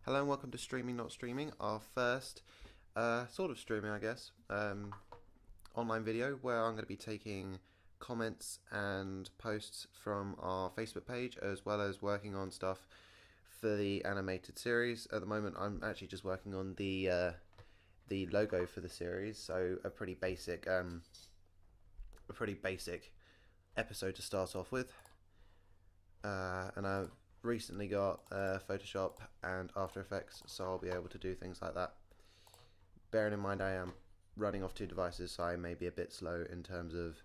Hello and welcome to Streaming Not Streaming, our first sort of streaming, I guess, online video where I'm going to be taking comments and posts from our Facebook page as well as working on stuff for the animated series. At the moment, I'm actually just working on the logo for the series, so a pretty basic episode to start off with, and I've recently got Photoshop and After Effects, so I'll be able to do things like that. Bearing in mind I am running off two devices, so I may be a bit slow in terms of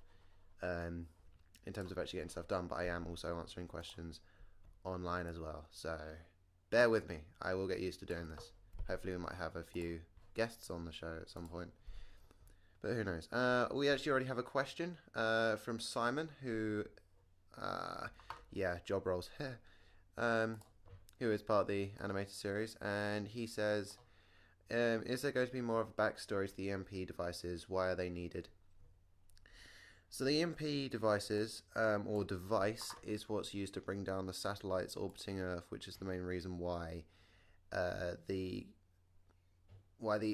actually getting stuff done, but I am also answering questions online as well. So bear with me. I will get used to doing this. Hopefully we might have a few guests on the show at some point. But who knows? We actually already have a question from Simon, who, job roles. Who is part of the animated series, and he says, is there going to be more of a backstory to the EMP devices? Why are they needed? So the EMP devices, or device, is what's used to bring down the satellites orbiting Earth, which is the main reason why the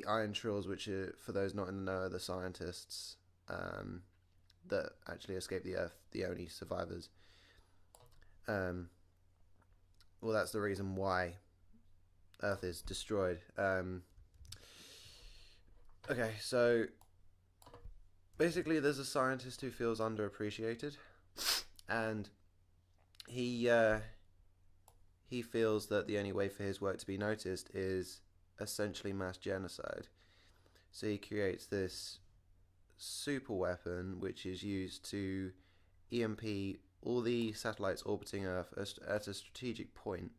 Iron Trills, which are, for those not in the know, are the scientists that actually escaped the Earth, the only survivors. Well, that's the reason why Earth is destroyed. Okay, so basically there's a scientist who feels underappreciated, and he feels that the only way for his work to be noticed is essentially mass genocide. So he creates this super weapon which is used to EMP all the satellites orbiting Earth at a strategic point,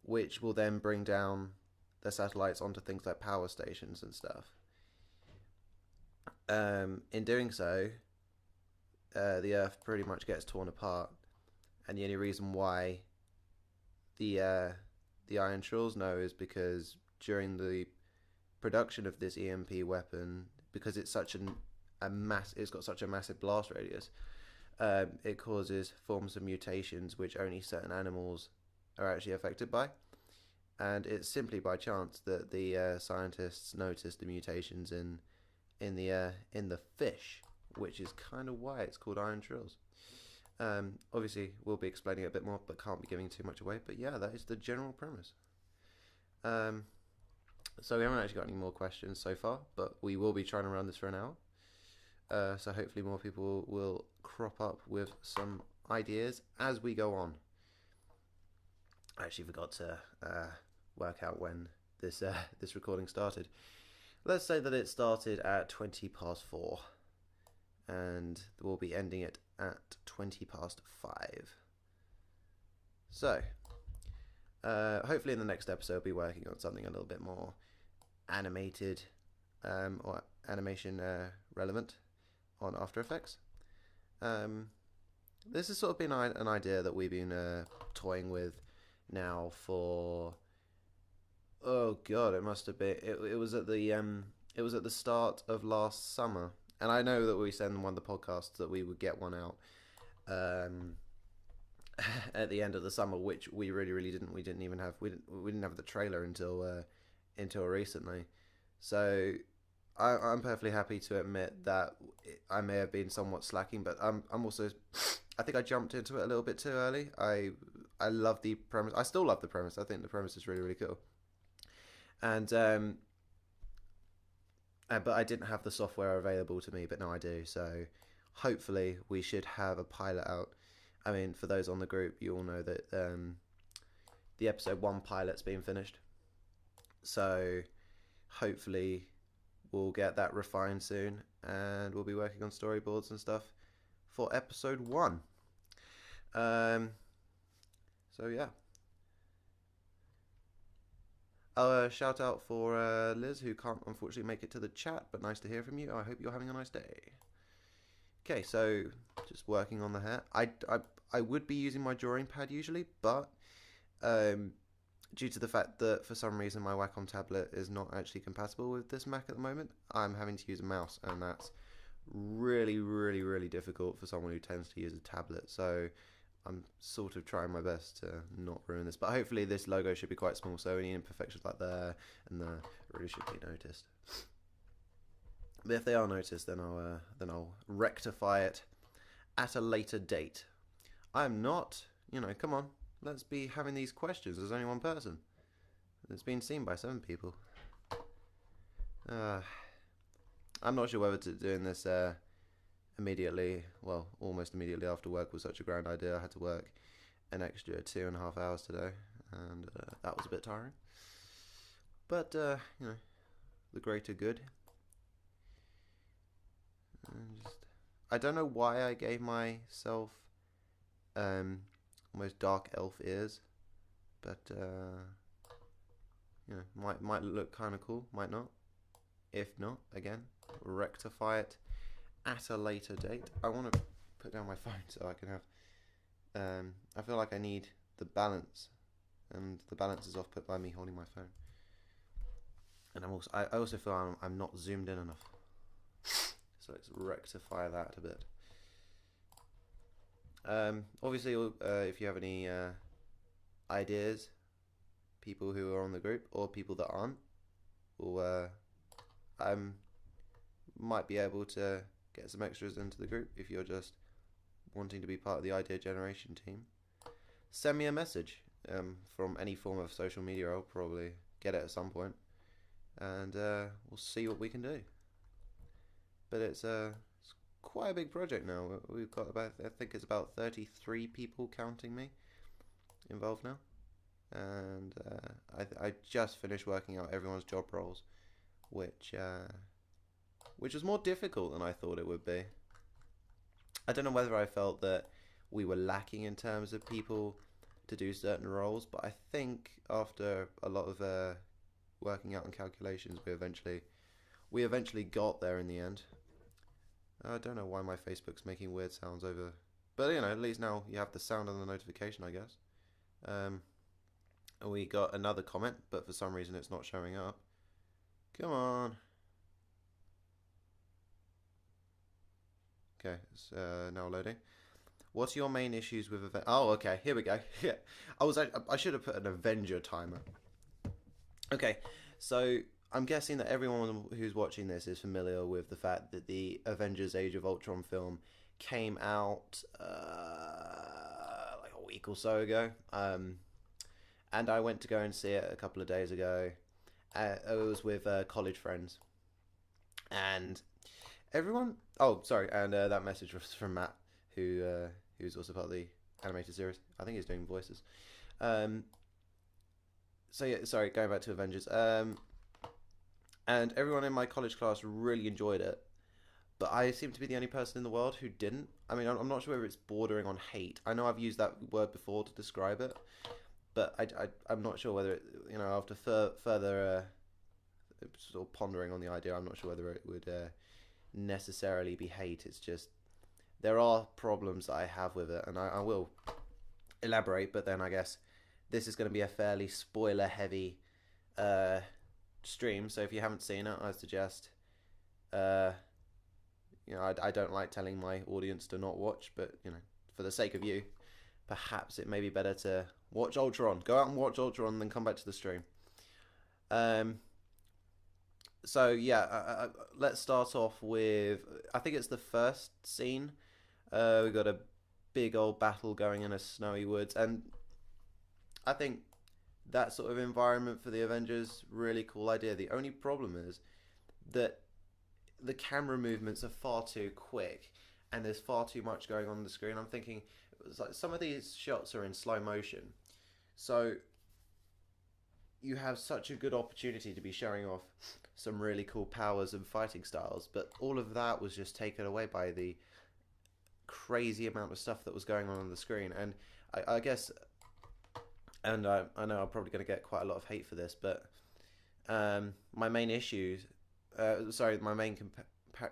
which will then bring down the satellites onto things like power stations and stuff. In doing so, the Earth pretty much gets torn apart, and the only reason why the Iron Trills know is because during the production of this EMP weapon, because it's such it's got such a massive blast radius, it causes forms of mutations which only certain animals are actually affected by, and it's simply by chance that the scientists noticed the mutations in the fish, which is kind of why it's called Iron Trills. Obviously, we'll be explaining it a bit more, but can't be giving too much away. But yeah, that is the general premise. So we haven't actually got any more questions so far, but we will be trying to run this for an hour. So hopefully more people will crop up with some ideas as we go on. I actually forgot to work out when this recording started. Let's say that it started at 4:20, and we'll be ending it at 5:20. So, hopefully in the next episode, I'll be working on something a little bit more animated or animation relevant on After Effects. This has sort of been an idea that we've been toying with now for, oh god, it must have been, it was at the start of last summer, and I know that we said in one of the podcasts that we would get one out at the end of the summer, which we really didn't. We didn't have the trailer until recently. So I'm perfectly happy to admit that I may have been somewhat slacking, but I'm also, I think I jumped into it a little bit too early. I love the premise. I still love the premise. I think the premise is really cool. And but I didn't have the software available to me, but now I do. So hopefully we should have a pilot out. I mean, for those on the group, you all know that the episode 1 pilot's been finished. So hopefully we'll get that refined soon, and we'll be working on storyboards and stuff for episode 1. So yeah. Shout out for Liz, who can't unfortunately make it to the chat, but nice to hear from you. I hope you're having a nice day. Okay, so just working on the hair. I would be using my drawing pad usually, but due to the fact that for some reason my Wacom tablet is not actually compatible with this Mac at the moment, I'm having to use a mouse, and that's really difficult for someone who tends to use a tablet. So I'm sort of trying my best to not ruin this, but hopefully this logo should be quite small, so any imperfections like there and there really should be noticed. But if they are noticed, then I'll rectify it at a later date. I'm not, come on, let's be having these questions. There's only one person. It's been seen by 7 people. I'm not sure whether to doing this immediately, well, almost immediately after work was such a grand idea. I had to work an extra 2.5 hours today, and that was a bit tiring. But, the greater good. I don't know why I gave myself almost dark elf ears, but might look kind of cool, might not. If not, again, rectify it at a later date. I want to put down my phone so I can have. I feel like I need the balance, and the balance is off put by me holding my phone. And I also feel I'm not zoomed in enough. So let's rectify that a bit. Obviously, if you have any ideas, people who are on the group or people that aren't, or I might be able to get some extras into the group if you're just wanting to be part of the idea generation team. Send me a message from any form of social media. I'll probably get it at some point, and we'll see what we can do. But it's quite a big project now. We've got I think it's about 33 people counting me involved now, and I just finished working out everyone's job roles, which was more difficult than I thought it would be. I don't know whether I felt that we were lacking in terms of people to do certain roles, but I think after a lot of working out and calculations, we eventually got there in the end. I don't know why my Facebook's making weird sounds over, but at least now you have the sound and the notification, I guess. And we got another comment, but for some reason it's not showing up. Come on. Okay, it's now loading. What's your main issues with event? Oh, okay, here we go. Yeah, I should have put an Avenger timer. Okay, so I'm guessing that everyone who's watching this is familiar with the fact that the Avengers Age of Ultron film came out like a week or so ago. And I went to go and see it a couple of days ago. It was with college friends. And everyone... Oh, sorry, and that message was from Matt, who's also part of the animated series. I think he's doing voices. So yeah, sorry, going back to Avengers. And everyone in my college class really enjoyed it, but I seem to be the only person in the world who didn't. I mean, I'm not sure whether it's bordering on hate. I know I've used that word before to describe it, but I'm not sure whether it, after further sort of pondering on the idea, I'm not sure whether it would necessarily be hate. It's just there are problems that I have with it, and I will elaborate, but then I guess this is going to be a fairly spoiler-heavy stream, so if you haven't seen it, I suggest I don't like telling my audience to not watch, but for the sake of you, perhaps it may be better to watch Ultron. Go out and watch Ultron, then come back to the stream. So yeah, let's start off with, I think it's the first scene. We got a big old battle going in a snowy woods, and I think that sort of environment for the Avengers, really cool idea. The only problem is that the camera movements are far too quick, and there's far too much going on the screen. I'm thinking, it's like some of these shots are in slow motion, so you have such a good opportunity to be showing off some really cool powers and fighting styles, but all of that was just taken away by the crazy amount of stuff that was going on the screen. And I guess, and I know I'm probably going to get quite a lot of hate for this, but my main issues, my main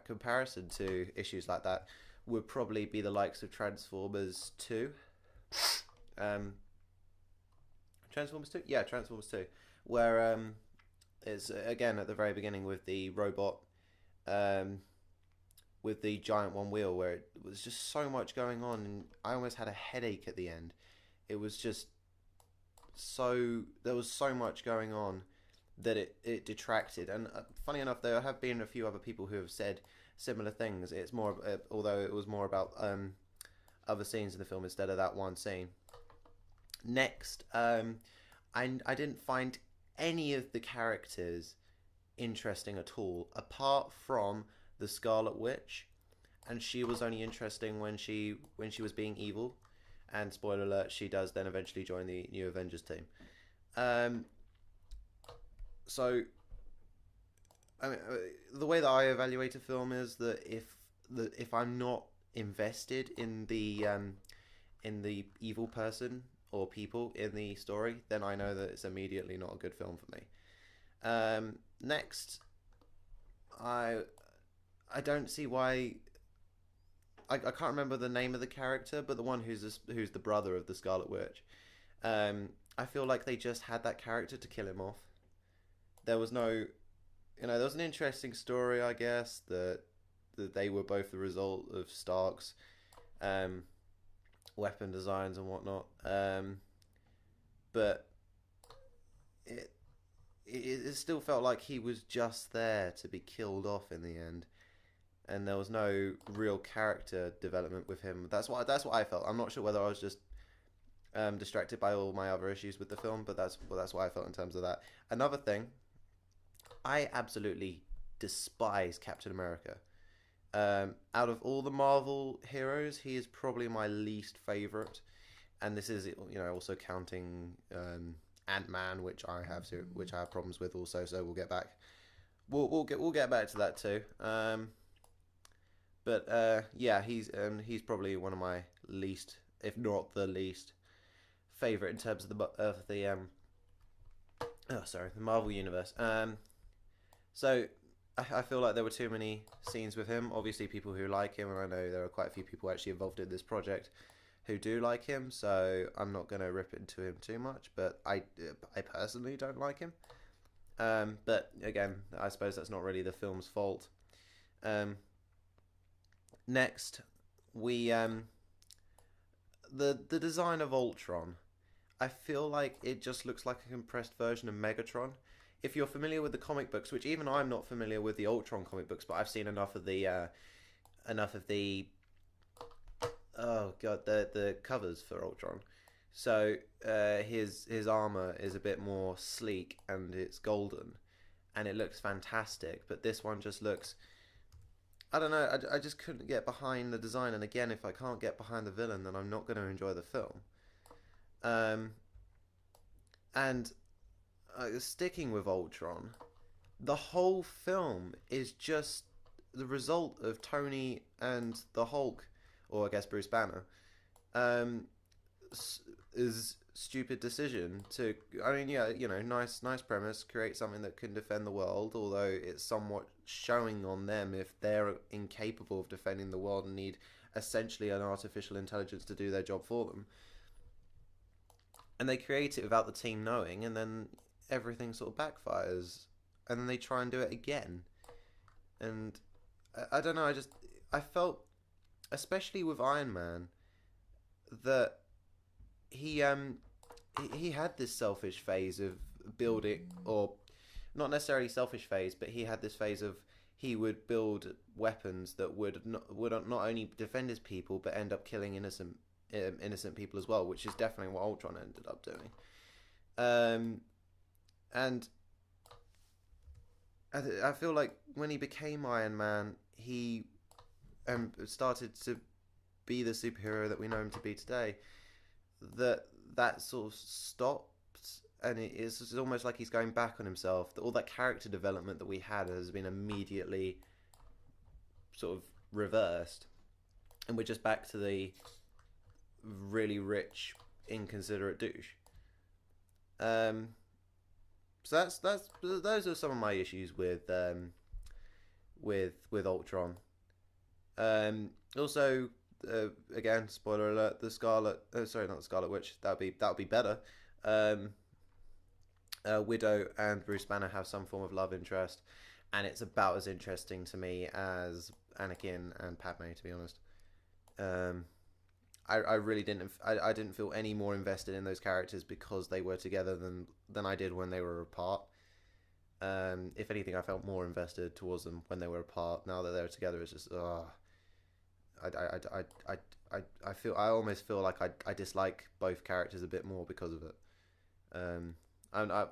comparison to issues like that would probably be the likes of Transformers 2. Transformers 2? Yeah, Transformers 2. Where it's, again, at the very beginning with the robot with the giant one wheel, where it was just so much going on, and I almost had a headache at the end. It was just so there was so much going on that it detracted. And funny enough, there have been a few other people who have said similar things. It's more, although it was more about other scenes in the film instead of that one scene. Next, I didn't find any of the characters interesting at all, apart from the Scarlet Witch, and she was only interesting when she was being evil. And spoiler alert, she does then eventually join the New Avengers team. Um, so, I mean, the way that I evaluate a film is that if I'm not invested in the evil person or people in the story, then I know that it's immediately not a good film for me. Next, I don't see why. I can't remember the name of the character, but the one who's the brother of the Scarlet Witch. I feel like they just had that character to kill him off. There was no, there was an interesting story, I guess, that they were both the result of Stark's weapon designs and whatnot. But it still felt like he was just there to be killed off in the end, and there was no real character development with him. That's what I felt. I'm not sure whether I was just distracted by all my other issues with the film, but that's what I felt in terms of that. Another thing, I absolutely despise Captain America. Out of all the Marvel heroes, he is probably my least favorite, and this is also counting Ant-Man, which I have problems with also. So we'll get back. We'll get back to that too. But yeah, he's probably one of my least, if not the least, favorite in terms of the Marvel universe. So I feel like there were too many scenes with him. Obviously, people who like him, and I know there are quite a few people actually involved in this project who do like him. So I'm not going to rip into him too much, but I personally don't like him. But again, I suppose that's not really the film's fault. Next, we the design of Ultron. I feel like it just looks like a compressed version of Megatron. If you're familiar with the comic books, which even I'm not familiar with the Ultron comic books, but I've seen enough of the oh god, the covers for Ultron. So his armor is a bit more sleek and it's golden, and it looks fantastic. But this one just looks, I don't know. I just couldn't get behind the design, and again, if I can't get behind the villain, then I'm not going to enjoy the film. And sticking with Ultron, the whole film is just the result of Tony and the Hulk, or I guess Bruce Banner, is stupid decision to. I mean, yeah, nice premise, create something that can defend the world. Although it's somewhat showing on them if they're incapable of defending the world and need essentially an artificial intelligence to do their job for them. And they create it without the team knowing, and then everything sort of backfires, and then they try and do it again. And I don't know. I felt, especially with Iron Man, that he had this selfish phase of building, or not necessarily selfish phase, but he had this phase of he would build weapons that would not only defend his people but end up killing innocent people as well, which is definitely what Ultron ended up doing. And I feel like when he became Iron Man, he started to be the superhero that we know him to be today. That sort of stopped, and it's almost like he's going back on himself. All that character development that we had has been immediately sort of reversed, and we're just back to the really rich, inconsiderate douche. So those are some of my issues with Ultron. Also, again, spoiler alert: the Scarlet, sorry, not the Scarlet Witch. That would be better. Widow and Bruce Banner have some form of love interest, and it's about as interesting to me as Anakin and Padme, to be honest. Um, I really didn't. I didn't feel any more invested in those characters because they were together than I did when they were apart. If anything, I felt more invested towards them when they were apart. Now that they're together, it's just I almost feel like I dislike both characters a bit more because of it. Um, I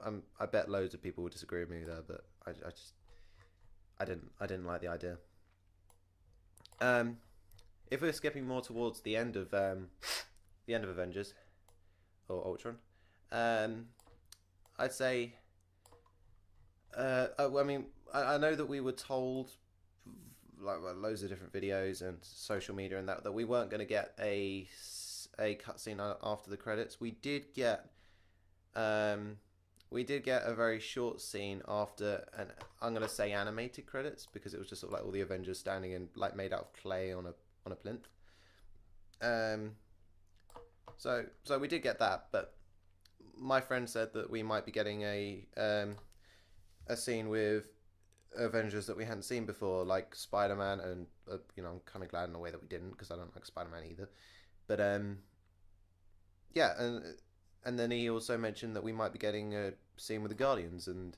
bet loads of people would disagree with me there, but I didn't like the idea. Um, if we're skipping more towards the end of Avengers or Ultron, um, I'd say I mean I know that we were told like loads of different videos and social media and that we weren't going to get a cutscene after the credits. Um, we did get a very short scene after, and I'm gonna say animated credits because it was just sort of like all the Avengers standing in like made out of clay on a plinth. Um, so we did get that, but my friend said that we might be getting a scene with Avengers that we hadn't seen before, like Spider Man, and I'm kind of glad in a way that we didn't because I don't like Spider Man either. But yeah, and then he also mentioned that we might be getting a scene with the Guardians, and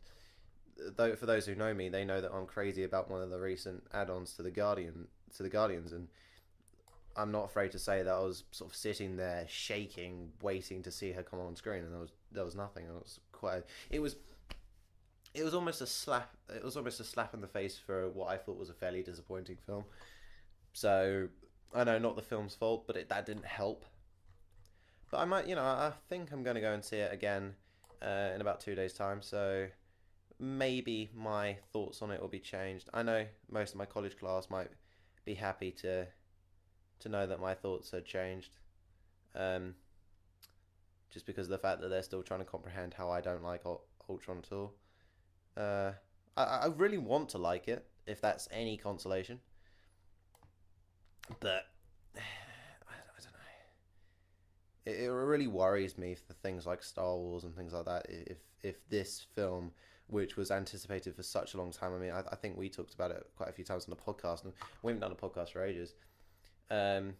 though for those who know me, they know that I'm crazy about one of the recent add-ons to the Guardians, and I'm not afraid to say that I was sort of sitting there shaking, waiting to see her come on screen, and there was nothing. It was quite. It was almost a slap. It was almost a slap in the face for what I thought was a fairly disappointing film. So I know not the film's fault, but that didn't help. But I might, I think I'm going to go and see it again in about 2 days' time. So maybe my thoughts on it will be changed. I know most of my college class might be happy to know that my thoughts had changed. Um, just because of the fact that they're still trying to comprehend how I don't like Ultron at all. Uh, I really want to like it, if that's any consolation. But I don't know. It really worries me for things like Star Wars and things like that. If this film, which was anticipated for such a long time, I mean, I think we talked about it quite a few times on the podcast, and we haven't done a podcast for ages. Um,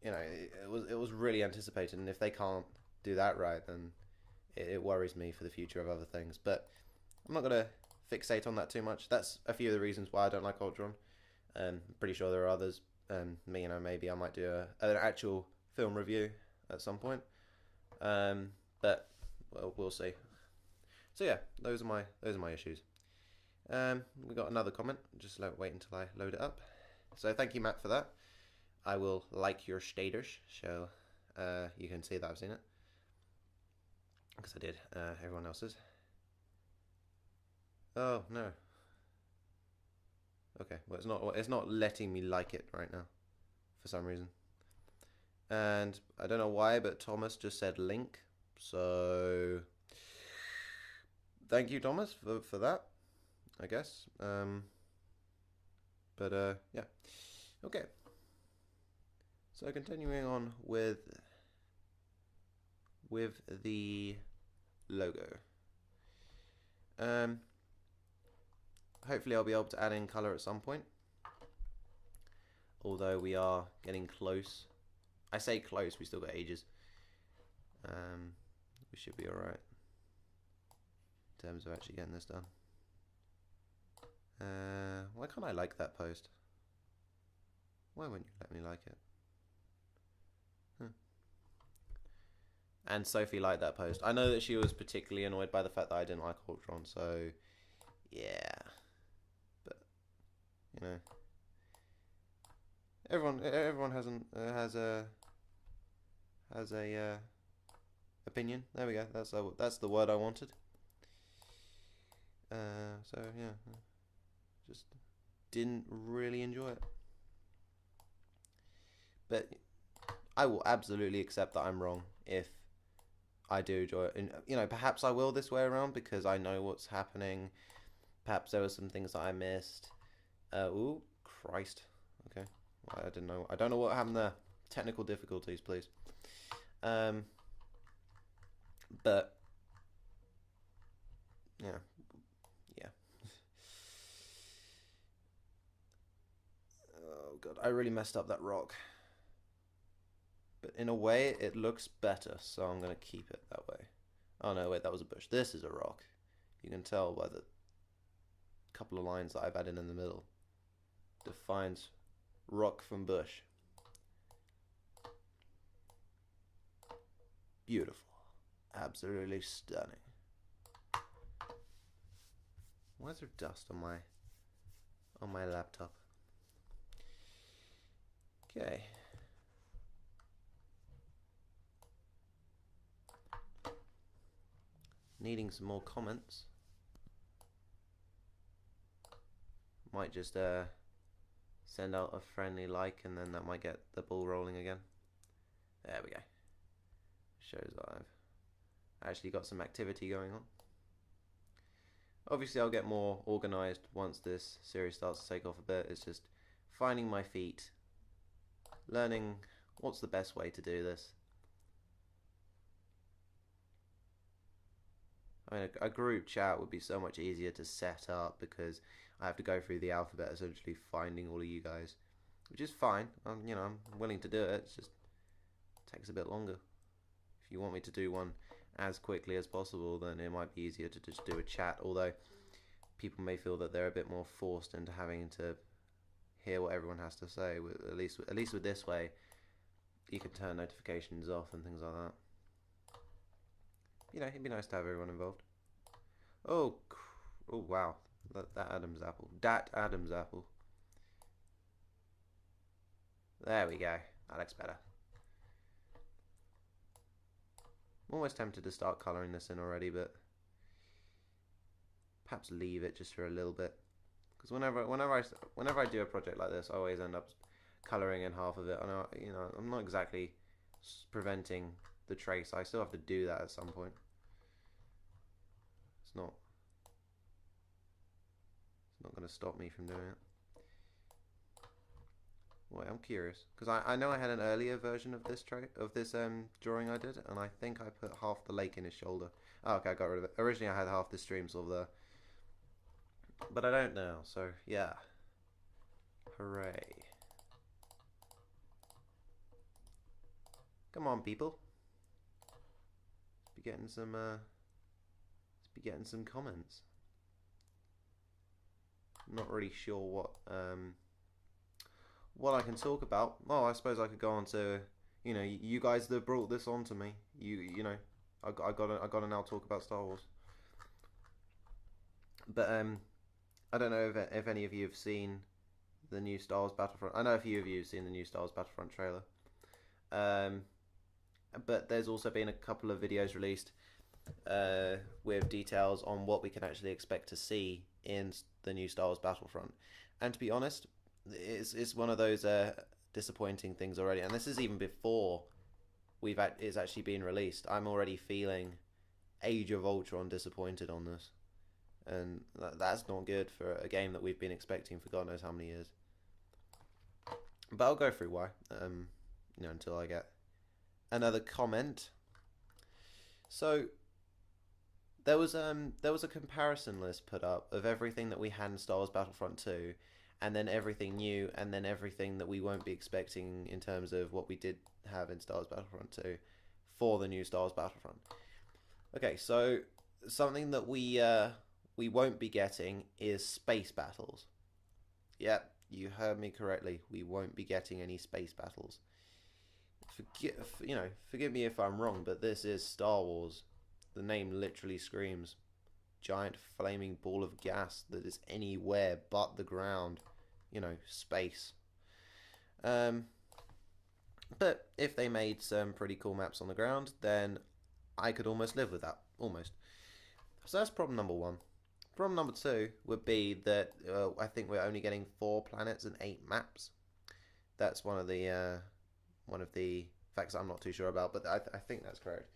it was really anticipated, and if they can't do that right, then it worries me for the future of other things. But I'm not gonna fixate on that too much. That's a few of the reasons why I don't like Ultron. I'm pretty sure there are others. Maybe I might do an actual film review at some point. But well, we'll see. So yeah, those are my issues. We got another comment. Just wait until I load it up. So thank you, Matt, for that. I will like your status, so you can see that I've seen it because I did. Everyone else's. Oh no. Okay, well it's not letting me like it right now for some reason. And I don't know why, but Thomas just said link. So thank you, Thomas, for that, I guess. But yeah. Okay. So continuing on with the logo. Um, Hopefully I'll be able to add in color at some point. Although we are getting close. I say close, we still got ages. We should be alright in terms of actually getting this done. Why can't I like that post? Why wouldn't you let me like it? And Sophie liked that post. I know that she was particularly annoyed by the fact that I didn't like Ultron, so yeah. But you know, everyone has a opinion. There we go. That's the word I wanted. So yeah, just didn't really enjoy it. But I will absolutely accept that I'm wrong if I do enjoy it. And perhaps I will this way around because I know what's happening. Perhaps there were some things that I missed. Ooh, Christ. Okay. I didn't know. I don't know what happened there. Technical difficulties, please. But yeah. god, I really messed up that rock. But in a way, it looks better, so I'm going to keep it that way. Oh no, wait, that was a bush. This is a rock. You can tell by the couple of lines that I've added in the middle. Defines rock from bush. Beautiful. Absolutely stunning. Why is there dust on my laptop? Okay. Needing some more comments. Might just send out a friendly like, and then that might get the ball rolling again. There we go. Shows that I've actually got some activity going on. Obviously I'll get more organised once this series starts to take off a bit. It's just finding my feet, learning what's the best way to do this. I mean, a group chat would be so much easier to set up because I have to go through the alphabet essentially finding all of you guys, which is fine. I'm willing to do it. It just takes a bit longer. If you want me to do one as quickly as possible, then it might be easier to just do a chat, although people may feel that they're a bit more forced into having to hear what everyone has to say. At least with this way, you can turn notifications off and things like that. It'd be nice to have everyone involved. Oh wow, that Adam's apple. Dat Adam's apple. There we go. That looks better. I'm almost tempted to start colouring this in already, but perhaps leave it just for a little bit. Because whenever I do a project like this, I always end up colouring in half of it. And I'm not exactly preventing the trace. I still have to do that at some point. It's not going to stop me from doing it. Wait, I'm curious because I know I had an earlier version of this drawing I did, and I think I put half the lake in his shoulder. Oh, okay, I got rid of it. Originally, I had half the stream sort of there, but I don't now. So yeah, hooray! Come on, people. Let's be getting some comments. I'm not really sure what I can talk about. Well, I suppose I could go on to, you guys that brought this on to me. I gotta now talk about Star Wars. But I don't know if any of you have seen the new Star Wars Battlefront. I know a few of you have seen the new Star Wars Battlefront trailer. But there's also been a couple of videos released with details on what we can actually expect to see in the new Star Wars Battlefront. And to be honest, it's one of those disappointing things already. And this is even before it's actually been released. I'm already feeling Age of Ultron disappointed on this. And that's not good for a game that we've been expecting for God knows how many years. But I'll go through why, until I get another comment. So there was a comparison list put up of everything that we had in Star Wars Battlefront 2, and then everything new, and then everything that we won't be expecting in terms of what we did have in Star Wars Battlefront 2 for the new Star Wars Battlefront. Okay, so something that we won't be getting is space battles. Yep, you heard me correctly. We won't be getting any space battles. Forgive me if I'm wrong, but this is Star Wars. The name literally screams giant flaming ball of gas that is anywhere but the ground. Space. But if they made some pretty cool maps on the ground, then I could almost live with that. Almost. So that's problem number one. Problem number two would be that I think we're only getting 4 planets and 8 maps. That's one of the facts I'm not too sure about, but I think that's correct.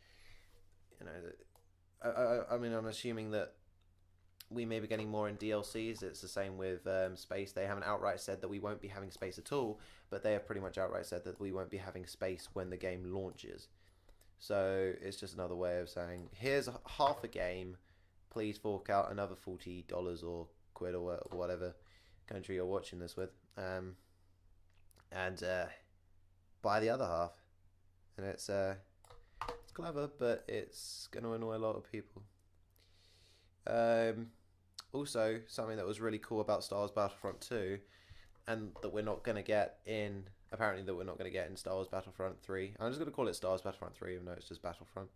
I mean, I'm assuming that we may be getting more in DLCs. It's the same with space. They haven't outright said that we won't be having space at all, but they have pretty much outright said that we won't be having space when the game launches. So it's just another way of saying, here's half a game, please fork out another $40 or quid or whatever country you're watching this with. and buy the other half. And it's clever, but it's going to annoy a lot of people. Also, something that was really cool about Star Wars Battlefront 2, and that we're not going to get in, apparently that we're not going to get in Star Wars Battlefront 3. I'm just going to call it Star Wars Battlefront 3, even though it's just Battlefront.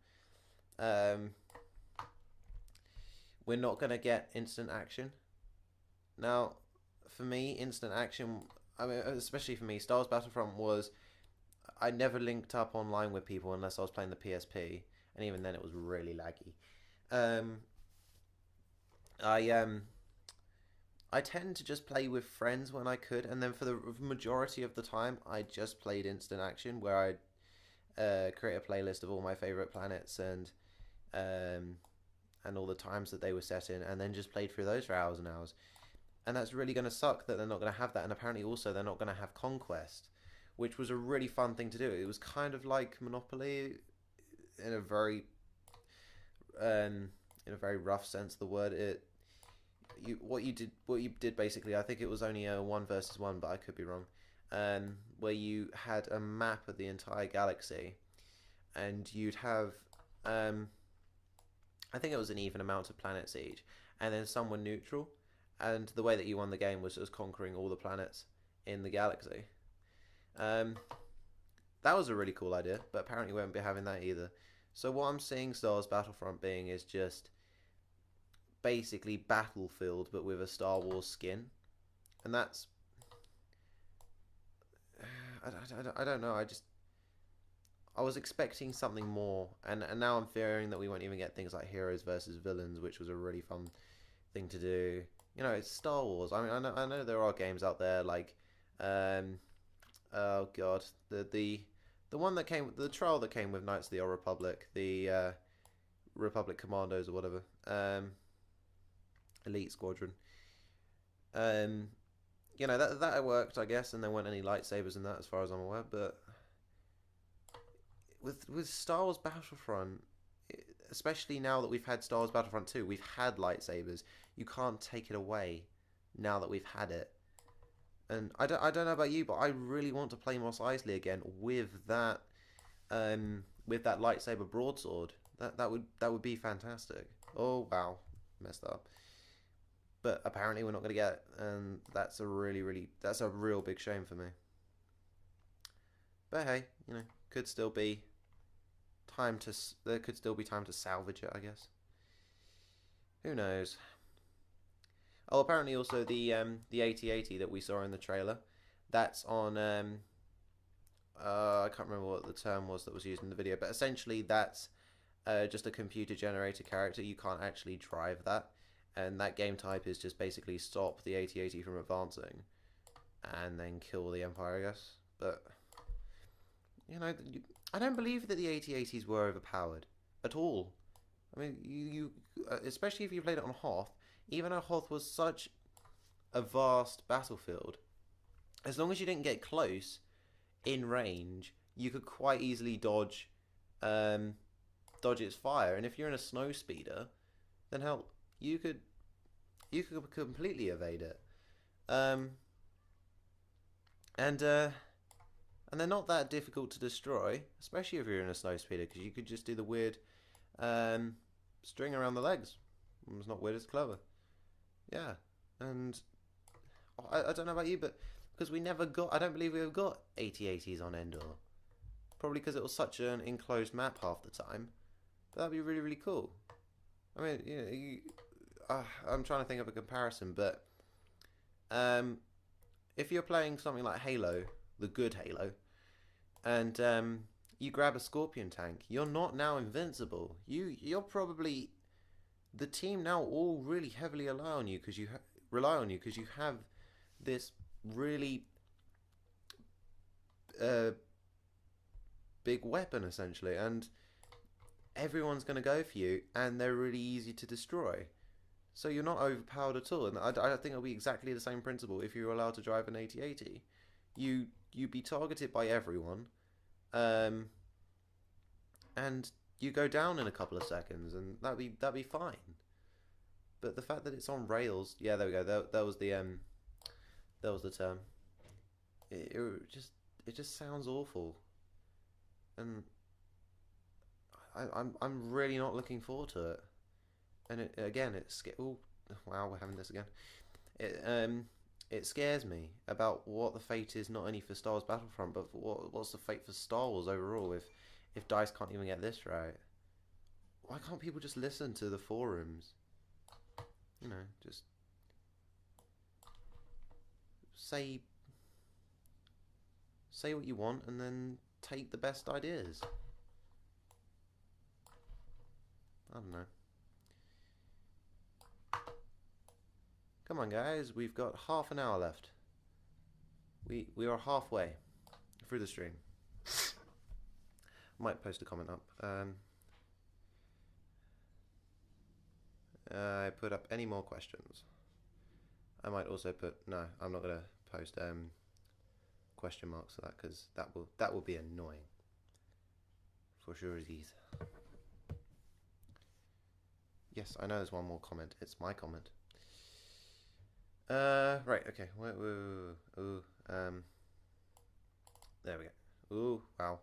We're not going to get instant action. Now, for me, instant action, I mean, especially for me, Star Wars Battlefront was, I never linked up online with people unless I was playing the PSP, and even then it was really laggy. I tend to just play with friends when I could, and then for the majority of the time, I just played instant action, where I'd create a playlist of all my favorite planets and all the times that they were set in, and then just played through those for hours and hours. And that's really going to suck that they're not going to have that, and apparently also they're not going to have Conquest, which was a really fun thing to do. It was kind of like Monopoly in a very rough sense of the word. What you did basically, I think it was only a 1 versus 1, but I could be wrong. Where you had a map of the entire galaxy, and you'd have I think it was an even amount of planets each, and then some were neutral. And the way that you won the game was just conquering all the planets in the galaxy. That was a really cool idea, but apparently we won't be having that either. So what I'm seeing Star Wars Battlefront being is just basically Battlefield, but with a Star Wars skin. And that's... I don't know, I was expecting something more, and now I'm fearing that we won't even get things like Heroes versus Villains, which was a really fun thing to do. You know, it's Star Wars. I mean, I know there are games out there like, oh god, the one that came, the trial that came with Knights of the Old Republic, the Republic Commandos or whatever, Elite Squadron. You know, that worked, I guess, and there weren't any lightsabers in that, as far as I'm aware. But with Star Wars Battlefront, especially now that we've had Star Wars Battlefront 2, we've had lightsabers. You can't take it away now that we've had it. And I don't know about you, but I really want to play Mos Eisley again with that lightsaber broadsword. That would be fantastic. Oh wow, messed up. But apparently we're not going to get it, and that's a real big shame for me. But hey, you know, there could still be time to salvage it, I guess. Who knows? Oh, apparently also the AT-AT that we saw in the trailer, that's on I can't remember what the term was that was used in the video, but essentially that's just a computer generated character. You can't actually drive that, and that game type is just basically stop the AT-AT from advancing and then kill the Empire, I guess. But you know, I don't believe that the AT-ATs were overpowered at all. I mean, you especially if you played it on Hoth, even though Hoth was such a vast battlefield, as long as you didn't get close in range, you could quite easily dodge its fire. And if you're in a snow speeder, then hell, you could completely evade it. And they're not that difficult to destroy, especially if you're in a snow speeder, because you could just do the weird string around the legs. It's not weird, it's clever. Yeah, and I don't know about you, but because I don't believe we ever got AT-ATs on Endor. Probably because it was such an enclosed map half the time. But that'd be really, really cool. I mean, you know, I'm trying to think of a comparison, but if you're playing something like Halo, the good Halo, and you grab a Scorpion tank, you're not now invincible. You're probably, the team now all really heavily rely on you because you have this really big weapon essentially, and everyone's going to go for you, and they're really easy to destroy. So you're not overpowered at all, and I think it'll be exactly the same principle if you're allowed to drive an AT-AT. You'd be targeted by everyone, and you go down in a couple of seconds, and that'd be fine. But the fact that it's on rails, yeah, there we go. That was the term. it just sounds awful, and I'm really not looking forward to it. And it's oh wow, we're having this again. It scares me about what the fate is, not only for Star Wars Battlefront, but for what's the fate for Star Wars overall. If DICE can't even get this right, why can't people just listen to the forums? You know, just say what you want and then take the best ideas. I don't know. Come on, guys. We've got half an hour left. We are halfway through the stream. Might post a comment up. I put up any more questions. I might also put no. I'm not gonna post question marks for that because that will be annoying. For sure it is. Yes, I know there's one more comment. It's my comment. Right, okay. Ooh, there we go. Ooh, wow.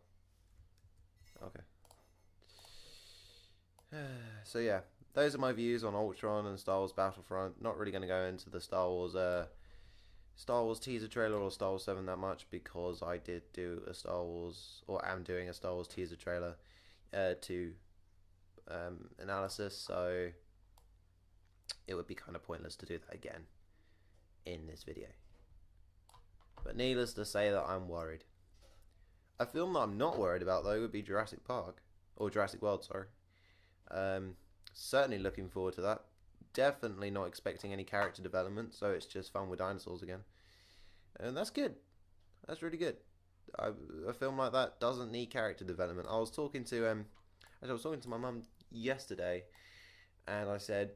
Okay. So yeah, those are my views on Ultron and Star Wars Battlefront. Not really going to go into the Star Wars teaser trailer or Star Wars 7 that much because I did do a Star Wars, or am doing a Star Wars teaser trailer to analysis, so it would be kind of pointless to do that again in this video. But needless to say that I'm worried. A film that I'm not worried about though would be Jurassic Park, or Jurassic World, sorry. Certainly looking forward to that. Definitely not expecting any character development, so it's just fun with dinosaurs again. And that's good. That's really good. A film like that doesn't need character development. I was talking to my mum yesterday, and I said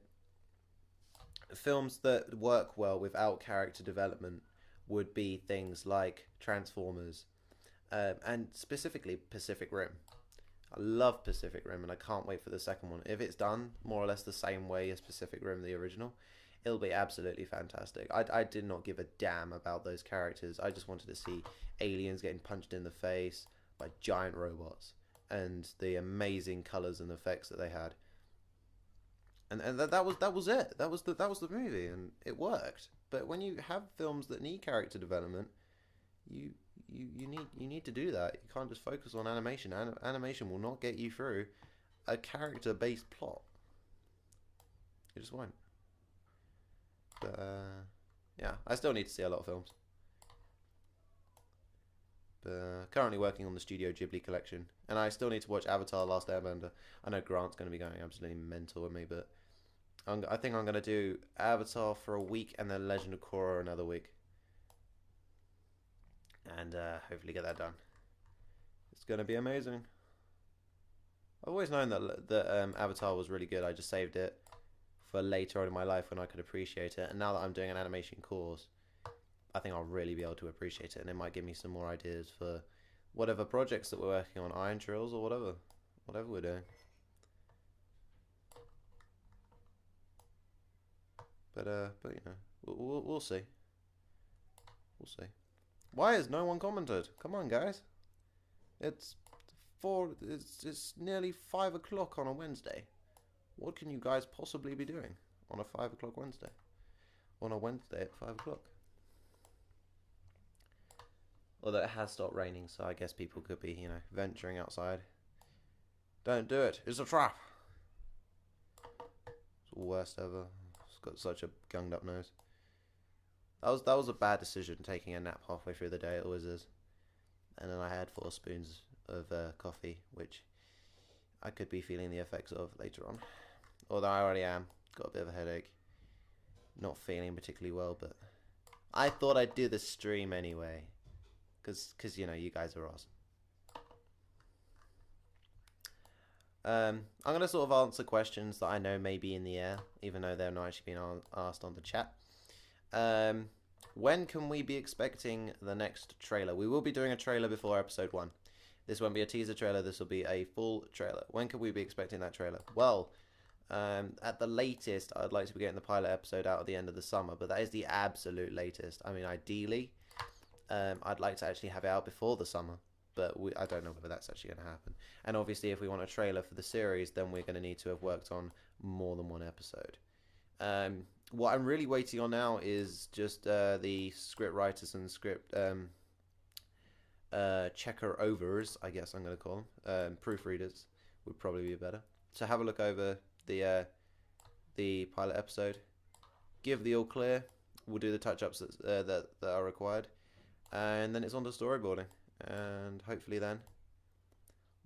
films that work well without character development would be things like Transformers, and specifically Pacific Rim. I love Pacific Rim, and I can't wait for the second one. If it's done more or less the same way as Pacific Rim, the original, it'll be absolutely fantastic. I did not give a damn about those characters. I just wanted to see aliens getting punched in the face by giant robots and the amazing colours and effects that they had. And that was it. That was the movie, and it worked. But when you have films that need character development, you need to do that. You can't just focus on animation. Animation will not get you through a character-based plot. It just won't. But yeah, I still need to see a lot of films. But currently working on the Studio Ghibli collection, and I still need to watch Avatar: Last Airbender. I know Grant's going to be going absolutely mental with me, but I think I'm going to do Avatar for a week and then Legend of Korra another week. And hopefully get that done. It's going to be amazing. I've always known that Avatar was really good. I just saved it for later on in my life when I could appreciate it. And now that I'm doing an animation course, I think I'll really be able to appreciate it. And it might give me some more ideas for whatever projects that we're working on, Iron Trails or whatever we're doing. But you know, we'll see. We'll see. Why has no one commented? Come on, guys. It's nearly 5 o'clock on a Wednesday. What can you guys possibly be doing on a 5 o'clock Wednesday? On a Wednesday at 5 o'clock. Although it has stopped raining, so I guess people could be, you know, venturing outside. Don't do it. It's a trap. It's the worst ever. It's got such a gunged up nose. That was a bad decision, taking a nap halfway through the day. It always is. And then I had 4 spoons of coffee, which I could be feeling the effects of later on. Although I already am. Got a bit of a headache. Not feeling particularly well, but I thought I'd do the stream anyway. Because you know, you guys are awesome. I'm going to sort of answer questions that I know may be in the air, even though they're not actually being asked on the chat. When can we be expecting the next trailer? We will be doing a trailer before episode 1. This won't be a teaser trailer, this will be a full trailer. When can we be expecting that trailer? Well, at the latest, I'd like to be getting the pilot episode out at the end of the summer, but that is the absolute latest. I mean, ideally, I'd like to actually have it out before the summer, but I don't know whether that's actually going to happen. And obviously, if we want a trailer for the series, then we're going to need to have worked on more than one episode. What I'm really waiting on now is just the script writers and script checker overs, I guess I'm going to call them. Proofreaders would probably be better. So have a look over the pilot episode, give the all clear. We'll do the touch ups that are required, and then it's on to storyboarding, and hopefully then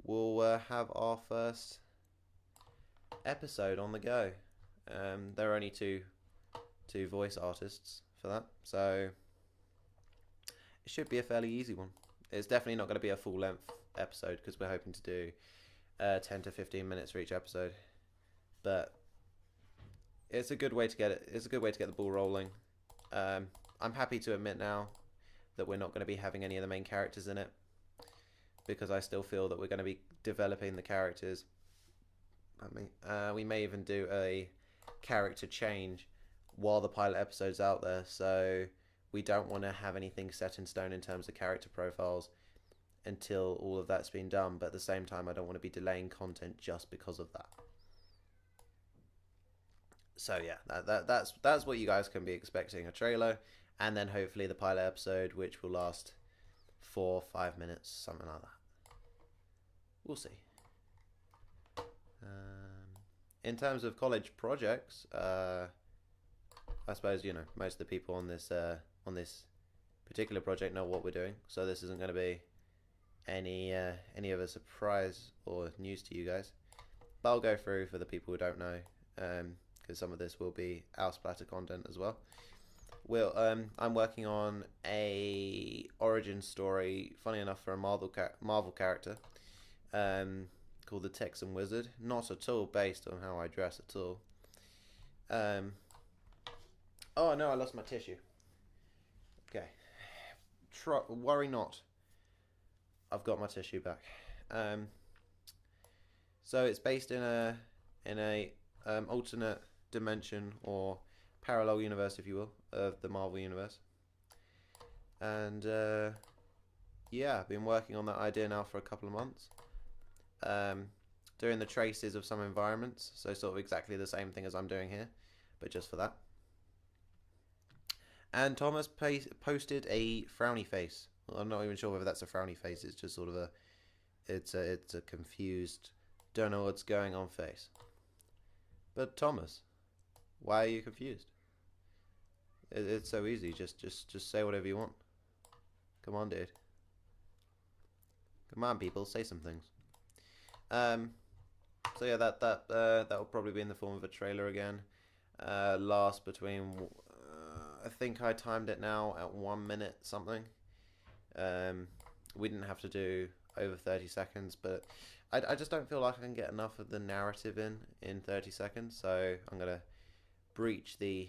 we'll have our first episode on the go. There are only two voice artists for that, so it should be a fairly easy one. It's definitely not going to be a full length episode because we're hoping to do 10 to 15 minutes for each episode, but it's a good way to get it. It's a good way to get the ball rolling. I'm happy to admit now that we're not going to be having any of the main characters in it, because I still feel that we're going to be developing the characters. We may even do a character change while the pilot episode's out there, so we don't want to have anything set in stone in terms of character profiles until all of that's been done, but at the same time I don't want to be delaying content just because of that. So yeah, that's what you guys can be expecting: a trailer, and then hopefully the pilot episode, which will last 4 or 5 minutes, something like that. We'll see. In terms of college projects, I suppose most of the people on this particular project know what we're doing, so this isn't going to be any of a surprise or news to you guys. But I'll go through for the people who don't know, because some of this will be our splatter content as well. I'm working on a origin story, funny enough, for a Marvel character, called the Texan Wizard. Not at all based on how I dress at all. Oh no, I lost my tissue. Okay, worry not. I've got my tissue back. So it's based in a alternate dimension or parallel universe, if you will, of the Marvel universe. And yeah, I've been working on that idea now for a couple of months. Doing the traces of some environments, so sort of exactly the same thing as I'm doing here, but just for that. And Thomas posted a frowny face. Well, I'm not even sure whether that's a frowny face. It's just sort of it's a confused, don't know what's going on face. But Thomas, why are you confused? It's so easy. Just say whatever you want. Come on, dude. Come on, people, say some things. So yeah, that will probably be in the form of a trailer again. Last between, I think I timed it now at 1 minute something. We didn't have to do over 30 seconds, but I just don't feel like I can get enough of the narrative in 30 seconds. So I'm gonna breach the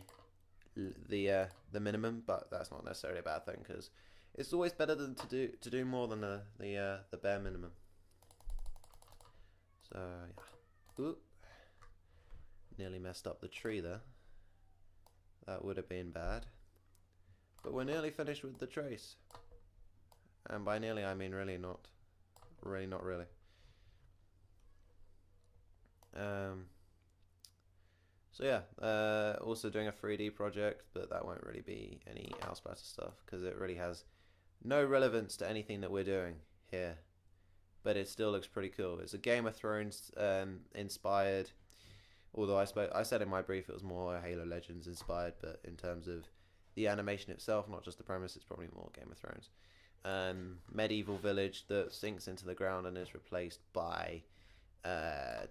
minimum, but that's not necessarily a bad thing, because it's always better than to do more than the bare minimum. So yeah, oop, nearly messed up the tree there. That would have been bad, but we're nearly finished with the trace, and by nearly I mean really not really. So yeah, also doing a 3D project, but that won't really be any Outsplatter stuff because it really has no relevance to anything that we're doing here. But it still looks pretty cool. It's a Game of Thrones inspired, although I said in my brief it was more Halo Legends inspired, but in terms of the animation itself, not just the premise, it's probably more Game of Thrones. Medieval village that sinks into the ground and is replaced by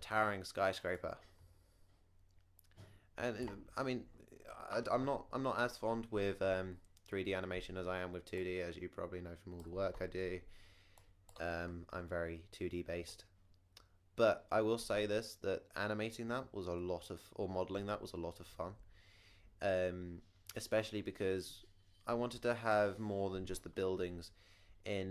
towering skyscraper. And I mean, I'm not as fond with 3D animation as I am with 2D, as you probably know from all the work I do. I'm very 2D based, but I will say this, that animating that was a lot of, or modeling that was a lot of fun, especially because I wanted to have more than just the buildings in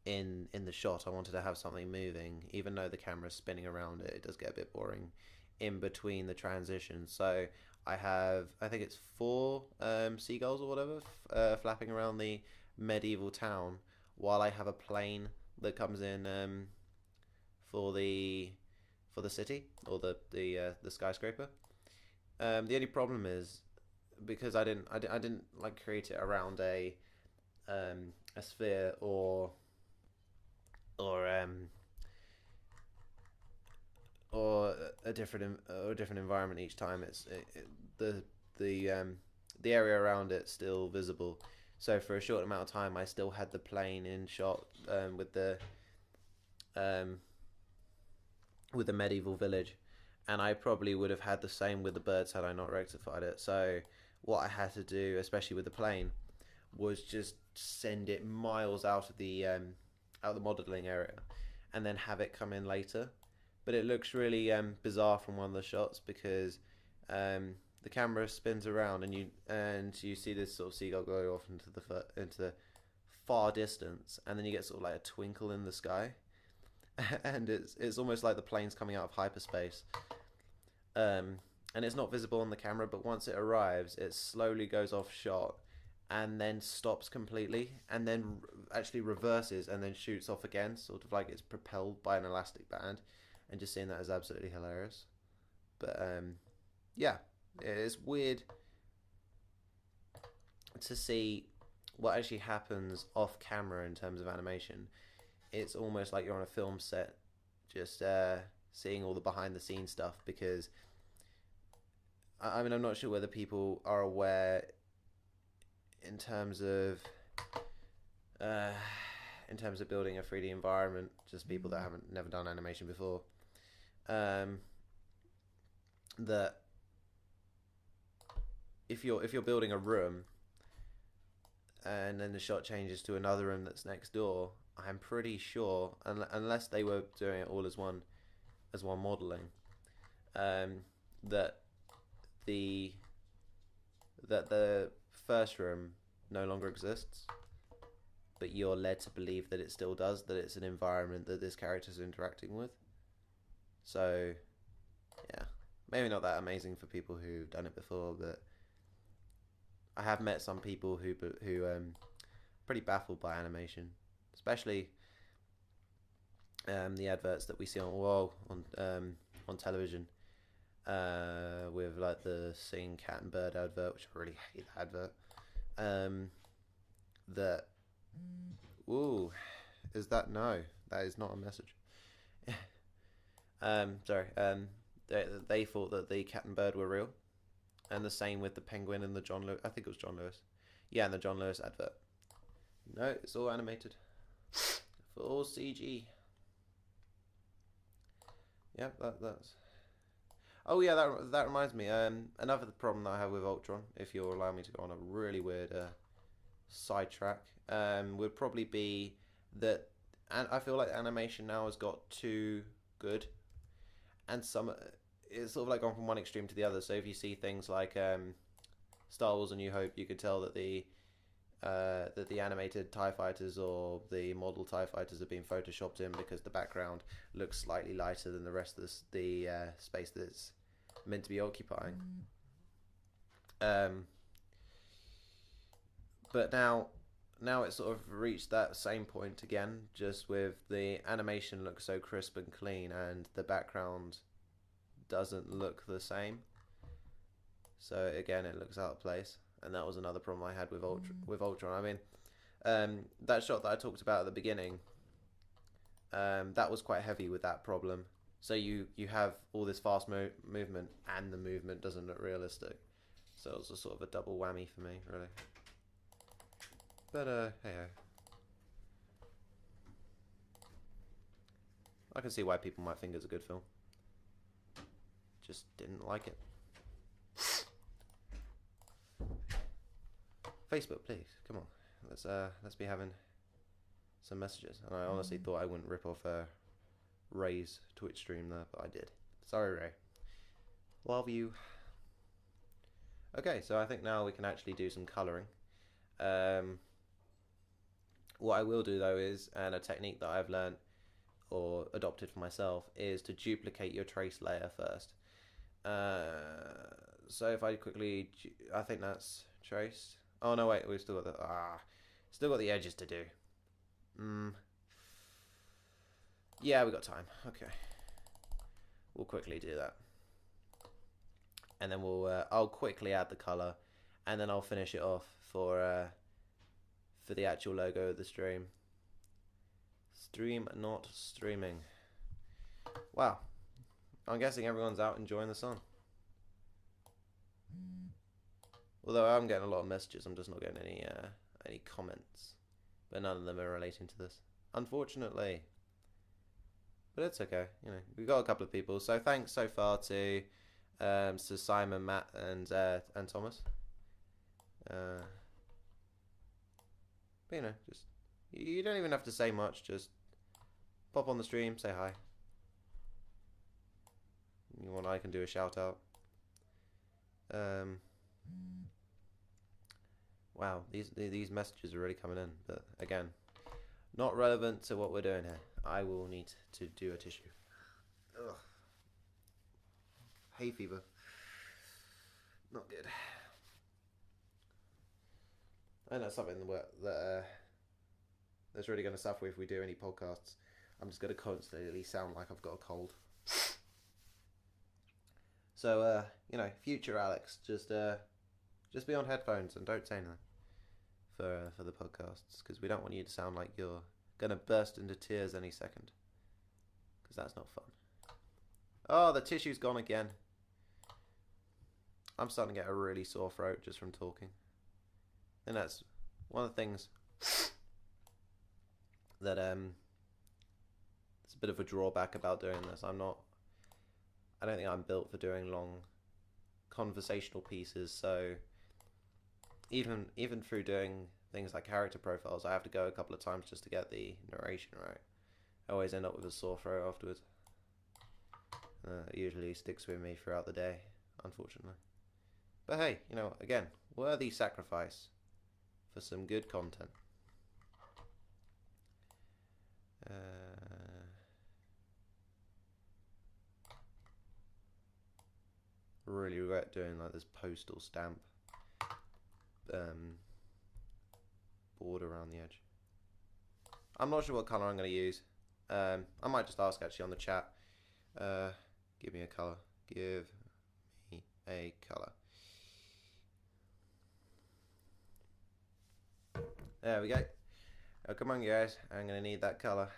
the shot. I wanted to have something moving, even though the camera's spinning around it. It does get a bit boring in between the transitions, so I think it's four seagulls or whatever, flapping around the medieval town, while I have a plane that comes in for the for the city or the skyscraper. The only problem is because I didn't like create it around a sphere or um or a different environment each time. The the um the area around it still visible. So for a short amount of time, I still had the plane in shot um, with the medieval village, and I probably would have had the same with the birds had I not rectified it. So what I had to do, especially with the plane, was just send it miles out of the modeling area, and then have it come in later. But it looks really bizarre from one of the shots because the camera spins around and you see this sort of seagull go off into the far distance, and then you get sort of like a twinkle in the sky, and it's almost like the plane's coming out of hyperspace. And it's not visible on the camera, but once it arrives, it slowly goes off shot and then stops completely and then actually reverses and then shoots off again, sort of like it's propelled by an elastic band. And just seeing that is absolutely hilarious. But yeah, it's weird to see what actually happens off camera in terms of animation. It's almost like you're on a film set, just seeing all the behind the scenes stuff. Because I mean, I'm not sure whether people are aware in terms of building a 3D environment. Just people that haven't never done animation before. That if you're building a room and then the shot changes to another room that's next door, I'm pretty sure, unless they were doing it all as one modeling, that the first room no longer exists, but you're led to believe that it still does, that it's an environment that this character's interacting with. So, yeah, maybe not that amazing for people who've done it before, but I have met some people who pretty baffled by animation, especially the adverts that we see on television, with like the Sing Cat and Bird advert, which I really hate that advert. That ooh, is that no? That is not a message. Sorry. They thought that the cat and bird were real, and the same with the penguin and the John Lewis. I think it was John Lewis. Yeah, and the John Lewis advert. No, it's all animated. Full CG. Yeah, that's. Oh yeah, that reminds me. Another problem that I have with Ultron, if you'll allow me to go on a really weird sidetrack, would probably be that, and I feel like animation now has got too good, and it's sort of like gone from one extreme to the other. So if you see things like Star Wars: A New Hope, you could tell that the animated TIE fighters or the model TIE fighters have been photoshopped in because the background looks slightly lighter than the rest of the space that's meant to be occupying. But now it's sort of reached that same point again, just with the animation looks so crisp and clean and the background doesn't look the same. So again, it looks out of place, and that was another problem I had with Ultron. I mean, that shot that I talked about at the beginning, that was quite heavy with that problem. So you have all this fast movement, and the movement doesn't look realistic. So it was a sort of a double whammy for me, really. But hey ho. I can see why people might think it's a good film. Just didn't like it. Facebook, please, come on. Let's be having some messages. And I honestly thought I wouldn't rip off Ray's Twitch stream there, but I did. Sorry, Ray. Love you. Okay, so I think now we can actually do some colouring. What I will do though is, and a technique that I've learned or adopted for myself, is to duplicate your trace layer first. So if I quickly, I think that's traced. Oh no, wait, we've still got still got the edges to do. Yeah, we got time. Okay, we'll quickly do that, and then I'll quickly add the color, and then I'll finish it off for the actual logo of the stream. Stream not streaming. Wow, I'm guessing everyone's out enjoying the sun. Although I'm getting a lot of messages, I'm just not getting any comments. But none of them are relating to this, unfortunately. But it's okay, you know. We've got a couple of people, so thanks so far to Simon, Matt, and Thomas. But you know, just you don't even have to say much. Just pop on the stream, say hi. You want? I can do a shout out. Wow, these messages are really coming in, but again, not relevant to what we're doing here. I will need to do a tissue. Ugh. Hay fever. Not good. And that's something that's really going to suffer if we do any podcasts. I'm just going to constantly sound like I've got a cold. So, you know, future Alex, just be on headphones and don't say anything for the podcasts, because we don't want you to sound like you're going to burst into tears any second, because that's not fun. Oh, the tissue's gone again. I'm starting to get a really sore throat just from talking. And that's one of the things that it's a bit of a drawback about doing this. I don't think I'm built for doing long conversational pieces, so even through doing things like character profiles, I have to go a couple of times just to get the narration right. I always end up with a sore throat afterwards. It usually sticks with me throughout the day, unfortunately. But hey, you know, again, worthy sacrifice for some good content. Really regret doing like this postal stamp border around the edge. I'm not sure what colour I'm going to use. I might just ask actually on the chat. Give me a colour. Give me a colour. There we go. Oh, come on guys, I'm going to need that colour.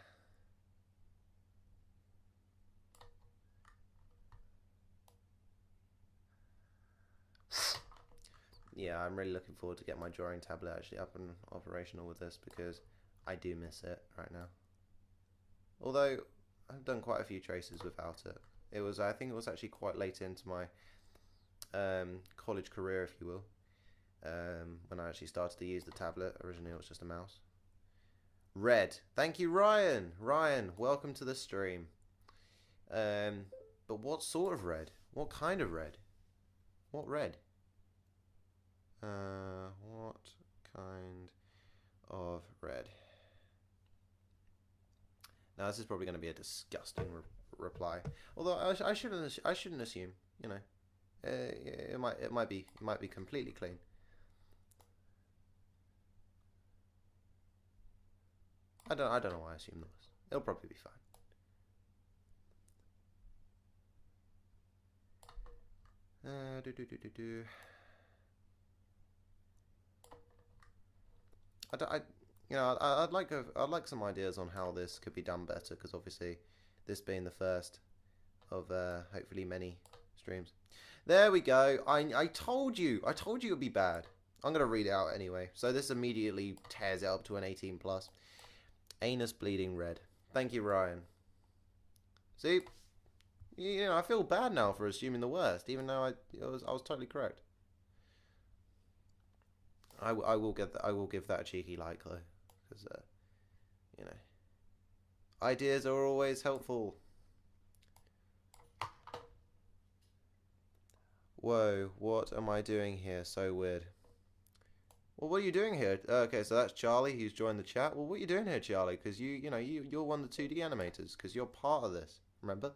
Yeah, I'm really looking forward to get my drawing tablet actually up and operational with this, because I do miss it right now. Although I've done quite a few traces without it. I think it was actually quite late into my college career, if you will, when I actually started to use the tablet. Originally it was just a mouse. Red. Thank you, Ryan. Ryan, welcome to the stream. But what sort of red? What kind of red? What red? What kind of red? Now this is probably going to be a disgusting reply. Although I shouldn't assume. You know, it might be completely clean. I don't know why I assume this. It'll probably be fine. I'd like some ideas on how this could be done better, because obviously this being the first of hopefully many streams. There we go. I told you it would be bad. I'm gonna read it out anyway. So this immediately tears it up to an 18+. Anus bleeding red. Thank you, Ryan. See, you know, I feel bad now for assuming the worst, even though I was totally correct. I will give that a cheeky like though, because you know, ideas are always helpful. Whoa, what am I doing here? So weird. Well, what are you doing here? Okay, so that's Charlie. He's joined the chat. Well, what are you doing here, Charlie? Because you're one of the 2D animators. Because you're part of this. Remember?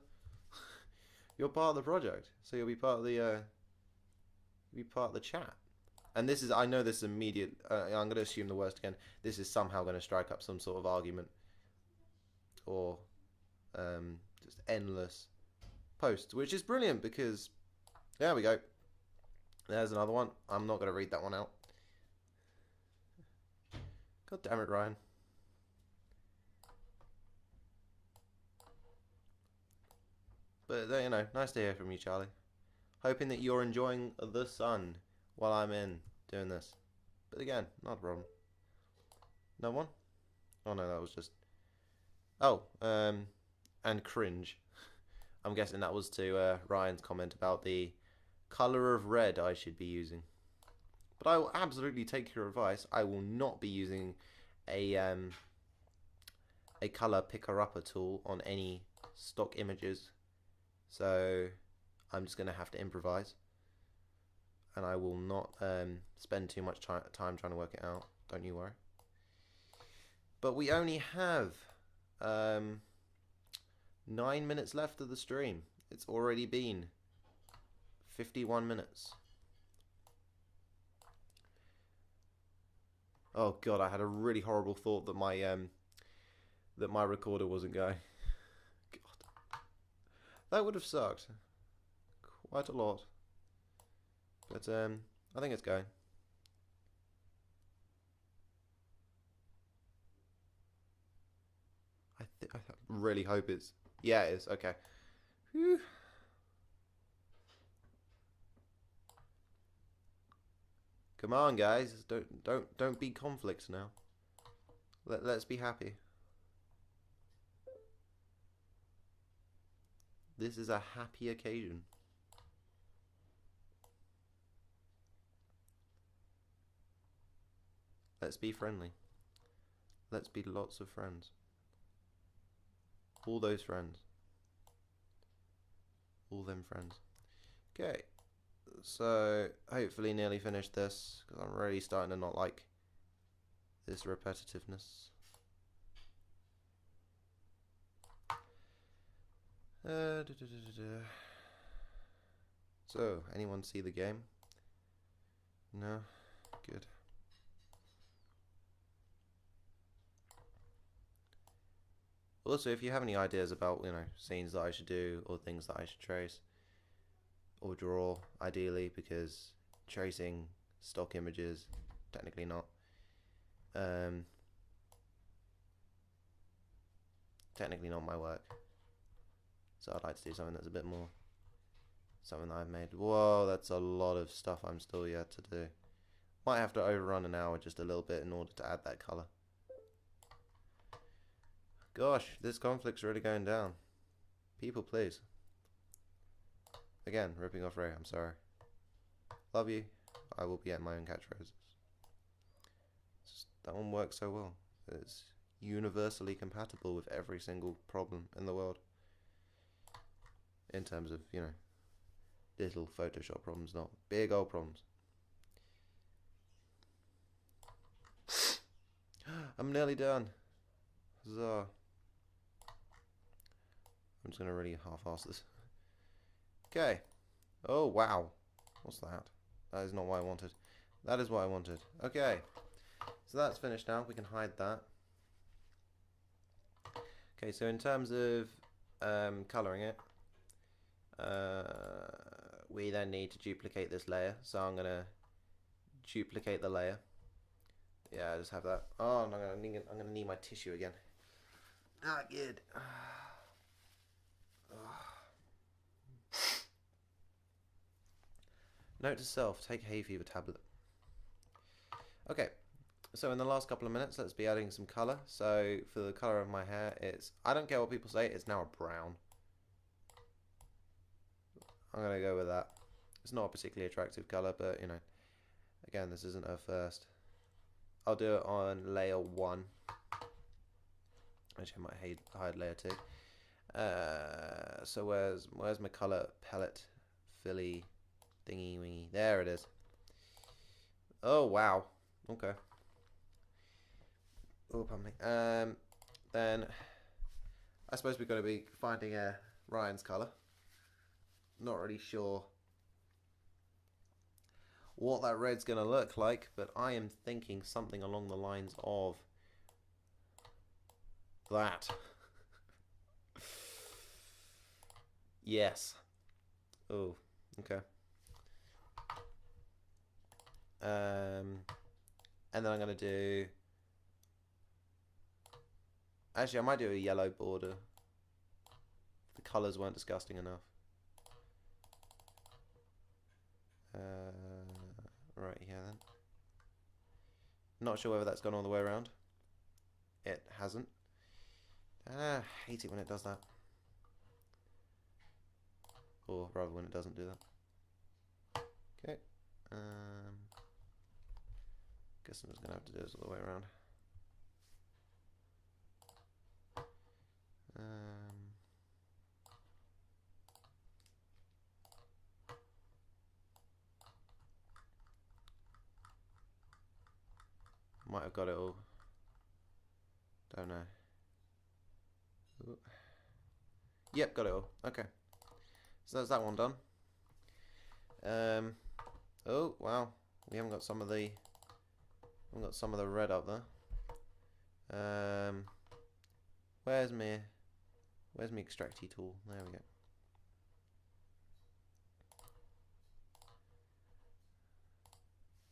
You're part of the project, so you'll be part of the be part of the chat. And this is, I know this is immediate, I'm going to assume the worst again. This is somehow going to strike up some sort of argument. Or just endless posts, which is brilliant because, there we go. There's another one. I'm not going to read that one out. God damn it, Ryan. But, you know, nice to hear from you, Charlie. Hoping that you're enjoying the sun while I'm in doing this. But again, not a problem. No one? Oh no, that was just... Oh, and cringe. I'm guessing that was to Ryan's comment about the colour of red I should be using. But I will absolutely take your advice. I will not be using a colour picker-upper tool on any stock images. So I'm just going to have to improvise. And I will not spend too much time trying to work it out. Don't you worry. But we only have 9 minutes left of the stream. It's already been 51 minutes. Oh god, I had a really horrible thought that my recorder wasn't going. God, that would have sucked quite a lot. But I think it's going. I really hope it's... Yeah, it is. Okay. Whew. Come on, guys. Don't be conflicts now. Let's be happy. This is a happy occasion. Let's be friendly. Let's be lots of friends. All those friends. All them friends. Okay. So, hopefully nearly finished this, because I'm really starting to not like this repetitiveness. So, anyone see the game? No? Good. Also, if you have any ideas about, you know, scenes that I should do, or things that I should trace, or draw, ideally, because tracing stock images, technically not. Technically not my work. So I'd like to do something that's a bit more, something that I've made. Whoa, that's a lot of stuff I'm still yet to do. Might have to overrun an hour just a little bit in order to add that colour. Gosh, this conflict's really going down. People, please. Again, ripping off Ray, I'm sorry. Love you. I will be at my own catchphrases. That one works so well. It's universally compatible with every single problem in the world. In terms of, you know, little Photoshop problems, not big old problems. I'm nearly done. Huzzah. I'm just going to really half-ass this. Okay. Oh, wow. What's that? That is not what I wanted. That is what I wanted. Okay. So that's finished now. We can hide that. Okay, so in terms of colouring it, we then need to duplicate this layer. So I'm going to duplicate the layer. Yeah, I just have that. Oh, I'm going to need my tissue again. Ah, good. Note to self, take hay fever tablet. Okay, so in the last couple of minutes, let's be adding some colour. So for the colour of my hair, it's, I don't care what people say, it's now a brown. I'm going to go with that. It's not a particularly attractive colour, but you know, again, this isn't a first. I'll do it on layer 1. Actually, I might hide layer 2. So where's my colour palette, filly, thingy wingy? There it is. Oh wow. Okay. Oh, pardon me. Then I suppose we're going to be finding Ryan's colour. Not really sure what that red's going to look like, but I am thinking something along the lines of that. Yes. Oh, okay. And then I'm going to do... Actually, I might do a yellow border. The colours weren't disgusting enough. Right here then. Not sure whether that's gone all the way around. It hasn't. Hate it when it does that. Or rather when it doesn't do that. Okay. Guess I'm just going to have to do this all the way around. Might have got it all. Don't know. Ooh. Yep, got it all. Okay. So that's that one done. Oh wow, we haven't got some of the red up there. Where's my extracty tool? There we go.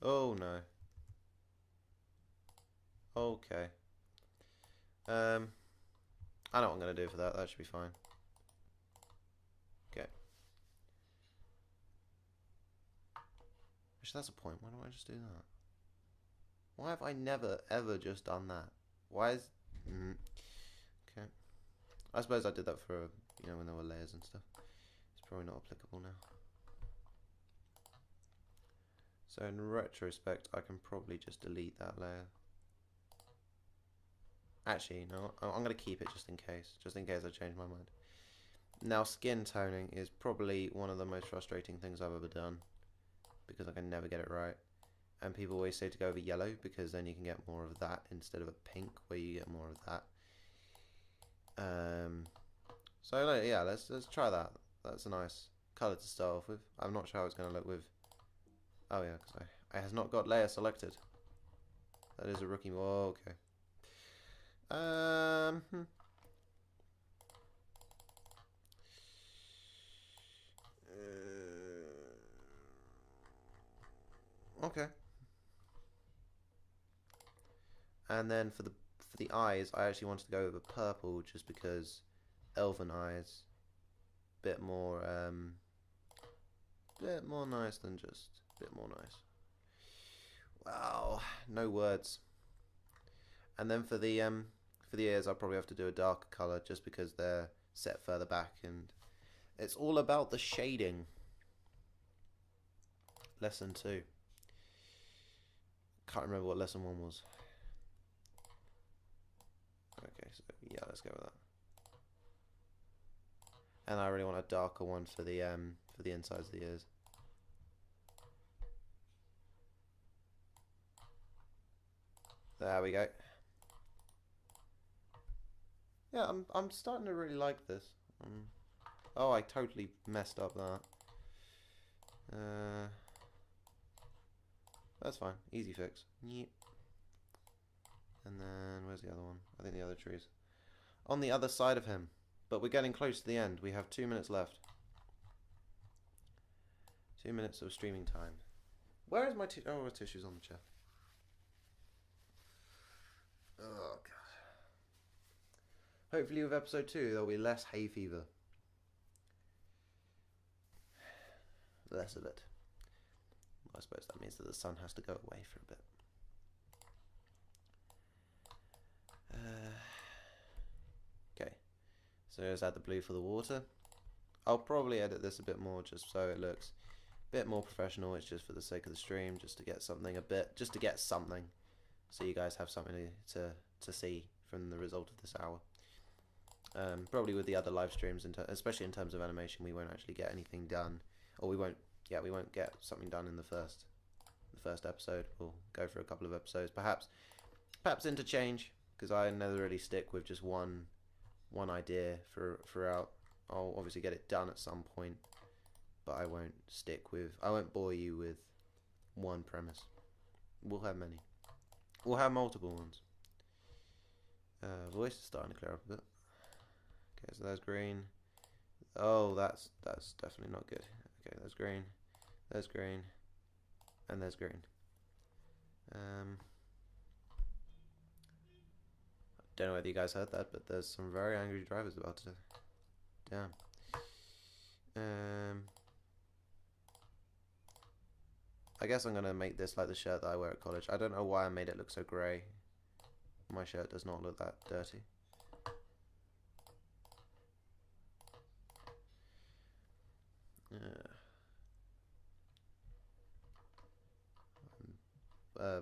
Oh no. Okay. I know what I'm gonna do for that. That should be fine. Okay. Actually, that's a point. Why don't I just do that? Why have I never ever just done that? Why is... Okay. I suppose I did that for, you know, when there were layers and stuff. It's probably not applicable now. So in retrospect, I can probably just delete that layer. Actually, no, I'm going to keep it just in case I change my mind. Now, skin toning is probably one of the most frustrating things I've ever done, because I can never get it right. And people always say to go over yellow, because then you can get more of that instead of a pink, where you get more of that. So yeah, let's try that. That's a nice colour to start off with. I'm not sure how it's going to look with... Oh yeah, because I has not got layer selected. That is a rookie. Oh, okay. Okay. And then for the eyes, I actually wanted to go with a purple just because elven eyes, bit more nice than just a bit more nice. Wow, no words. And then for the ears, I'll probably have to do a darker color just because they're set further back, and it's all about the shading. Lesson 2. Can't remember what lesson 1 was. Okay, so yeah, let's go with that. And I really want a darker one for the insides of the ears. There we go. Yeah, I'm starting to really like this. Oh, I totally messed up that. That's fine. Easy fix. Yep. And then, where's the other one? I think the other tree's on the other side of him. But we're getting close to the end. We have 2 minutes left. 2 minutes of streaming time. Where is my oh, tissue's on the chair. Oh, God. Hopefully with episode 2, there'll be less hay fever. Less of it. I suppose that means that the sun has to go away for a bit. Okay, so let's add the blue for the water. I'll probably edit this a bit more just so it looks a bit more professional. It's just for the sake of the stream, just to get something so you guys have something to see from the result of this hour. Probably with the other live streams, especially in terms of animation, we won't actually get anything done, or we won't get something done in the first episode. We'll go for a couple of episodes, perhaps interchange, because I never really stick with just one idea throughout. I'll obviously get it done at some point, but I won't bore you one premise. We'll have many. We'll have multiple ones. Voice is starting to clear up a bit. Okay, so there's green. Oh, that's definitely not good. Okay, there's green. There's green. And there's green. Don't know whether you guys heard that, but there's some very angry drivers about to. Damn. I guess I'm gonna make this like the shirt that I wear at college. I don't know why I made it look so grey. My shirt does not look that dirty. I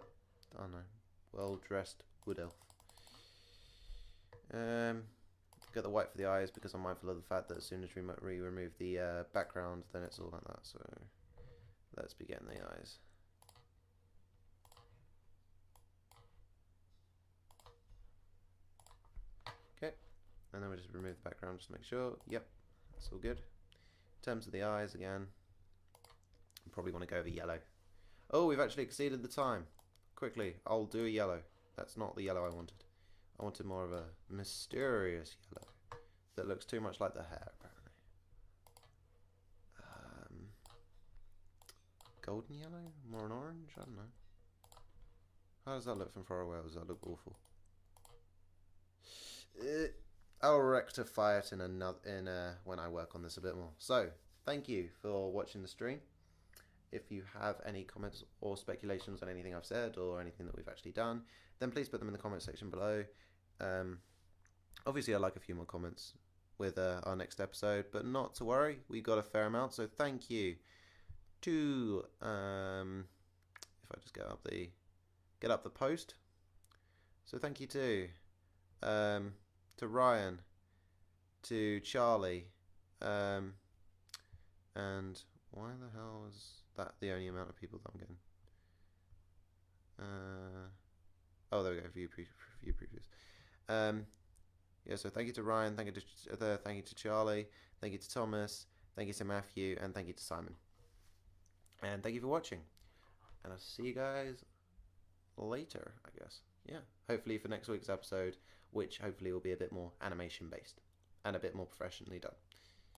don't know. Well-dressed wood elf. Get the white for the eyes because I'm mindful of the fact that as soon as we remove the background, then it's all like that. So let's begin the eyes. Okay, and then we just remove the background just to make sure. Yep, that's all good. In terms of the eyes, again, I probably want to go over yellow. Oh, we've actually exceeded the time. Quickly, I'll do a yellow. That's not the yellow I wanted. I wanted more of a mysterious yellow that looks too much like the hair, apparently. Golden yellow? More an orange? I don't know. How does that look from far away? Does that look awful? I'll rectify it when I work on this a bit more. So, thank you for watching the stream. If you have any comments or speculations on anything I've said or anything that we've actually done, then please put them in the comment section below. Obviously, I'd like a few more comments with our next episode, but not to worry, we got a fair amount. So thank you to if I just get up the post. So thank you to Ryan, to Charlie, and why the hell is that the only amount of people that I'm getting? Oh, there we go. View previews. Yeah. So thank you to Ryan. Thank you to Charlie. Thank you to Thomas. Thank you to Matthew, and thank you to Simon. And thank you for watching. And I'll see you guys later, I guess. Yeah. Hopefully for next week's episode, which hopefully will be a bit more animation based and a bit more professionally done.